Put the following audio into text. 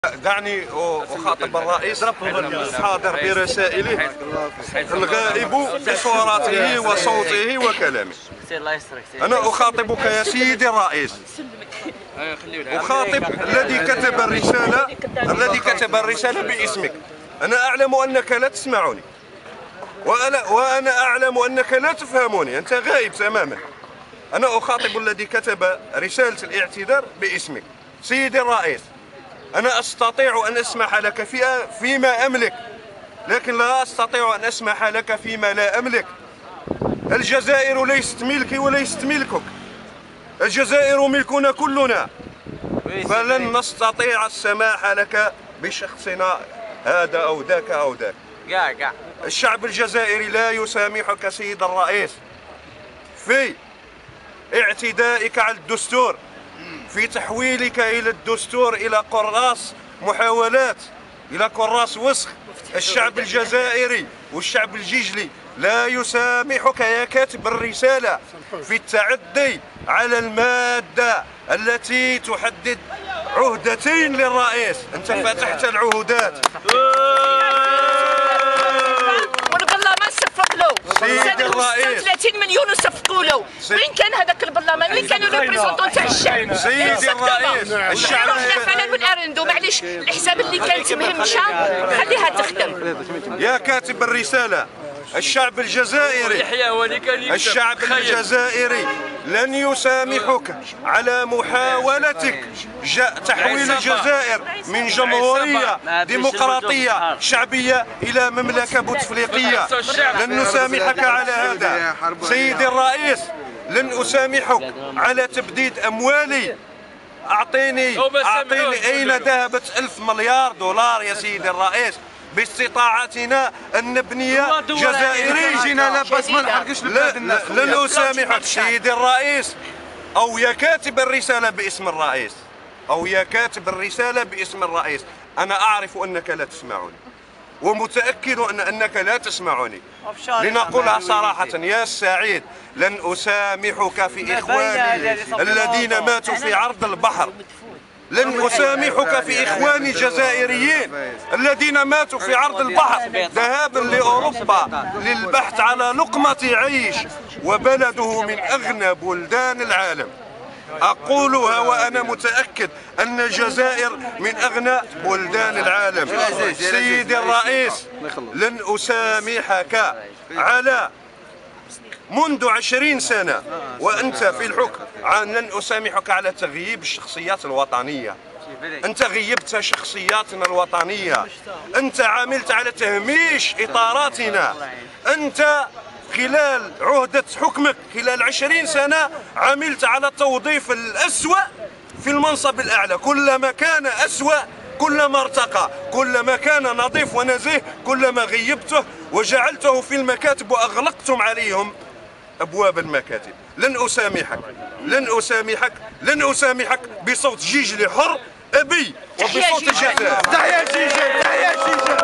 دعني أخاطب الرئيس الحاضر برسائله الغائب بصورته وصوته وكلامه. أنا أخاطبك يا سيدي الرئيس، أخاطب الذي كتب الرسالة باسمك. أنا أعلم أنك لا تسمعني، وأنا أعلم أنك لا تفهمني، أنت غائب تماما. أنا أخاطب الذي كتب رسالة الاعتذار باسمك. سيدي الرئيس، أنا أستطيع أن أسمح لك فيما أملك، لكن لا أستطيع أن أسمح لك فيما لا أملك. الجزائر ليست ملكي وليست ملكك، الجزائر ملكنا كلنا، فلن نستطيع السماح لك بشخصنا هذا أو ذاك أو ذاك. الشعب الجزائري لا يسامحك سيد الرئيس في اعتدائك على الدستور، في تحويلك إلى الدستور إلى قراص محاولات، إلى قراص وسخ. الشعب الجزائري والشعب الجيجلي لا يسامحك يا كاتب الرسالة في التعدي على المادة التي تحدد عهدتين للرئيس. أنت فتحت العهودات. سيدي الرئيس 30 مليون وصفقوا له. وين كان هذاك البرلمان؟ وين كانوا الريبريزونطون تاع الشعب؟ سيدي الرئيس الشعب فلان والارندو، معليش الحساب اللي كانت مهمشه خليها تخدم. يا كاتب الرسالة، الشعب الجزائري لن يسامحك على محاولتك تحويل الجزائر من جمهورية ديمقراطية شعبية إلى مملكة بوتفليقية. لن نسامحك على هذا سيدي الرئيس، لن أسامحك على تبديد أموالي. أعطيني أين ذهبت 1000 مليار دولار يا سيدي الرئيس باستطاعتنا أن نبني جزائري. لن أسامحك سيدي الرئيس، أو يا كاتب الرسالة باسم الرئيس، أو يا كاتب الرسالة باسم الرئيس. أنا أعرف أنك لا تسمعني، ومتأكد أنك لا تسمعني. لنقولها صراحة يا السعيد، لن أسامحك في إخواني الذين ماتوا في عرض البحر، لن أسامحك في إخواني جزائريين الذين ماتوا في عرض البحر ذهابا لأوروبا للبحث على لقمة عيش، وبلده من أغنى بلدان العالم. أقولها وأنا متأكد أن الجزائر من أغنى بلدان العالم. سيدي الرئيس، لن أسامحك على منذ 20 سنة وأنت في الحكم، لن أسامحك على تغييب الشخصيات الوطنية. أنت غيبت شخصياتنا الوطنية، أنت عملت على تهميش إطاراتنا. أنت خلال عهدة حكمك خلال 20 سنة عملت على التوظيف الأسوأ في المنصب الأعلى. كلما كان أسوأ كلما ارتقى، كلما كان نظيف ونزيه كلما غيبته وجعلته في المكاتب وأغلقتم عليهم أبواب المكاتب. لن أسامحك، لن أسامحك، لن أسامحك بصوت جيجلي حر أبي وبصوت الجزائر. تحية جيجل، تحية جيجل.